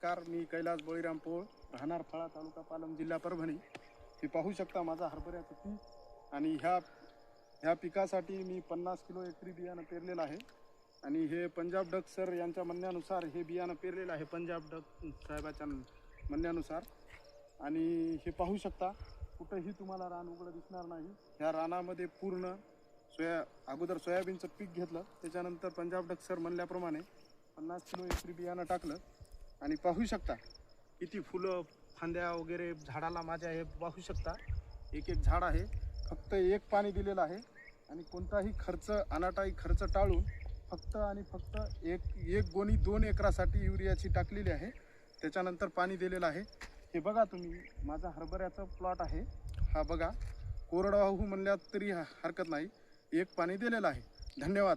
नमस्कार, मी कैलास बळीराम पोळ, राहणार फळा, तालुका पालम, जिल्हा परभणी. हे पाहू शकता माझा हरभऱ्याचं पीक. आणि ह्या पिकासाठी मी 50 किलो एकरी बियाणं पेरलेलं आहे. आणि हे पंजाब डक सर यांच्या म्हणण्यानुसार हे बियाणं पेरलेलं आहे, पंजाब डक साहेबाच्या म्हणण्यानुसार. आणि हे पाहू शकता, कुठंही तुम्हाला रान उघडं दिसणार नाही. ह्या रानामध्ये पूर्ण अगोदर सोयाबीनचं पीक घेतलं, त्याच्यानंतर पंजाब डक सर म्हणल्याप्रमाणे 50 किलो एकरी बियाणं टाकलं. आणि पाहू शकता किती फुलं, फांद्या वगैरे झाडाला माझ्या हे पाहू शकता. एक एक झाड आहे, फक्त एक पाणी दिलेलं आहे. आणि कोणताही खर्च, अनाटाई खर्च टाळून फक्त आणि फक्त एक गोणी 2 एकरासाठी युरियाची टाकलेली आहे. त्याच्यानंतर पाणी दिलेलं आहे. हे बघा तुम्ही, माझा हरभऱ्याचा प्लॉट आहे हा. बघा, कोरडवाहू म्हणल्यात तरी हरकत नाही, एक पाणी दिलेलं आहे. धन्यवाद.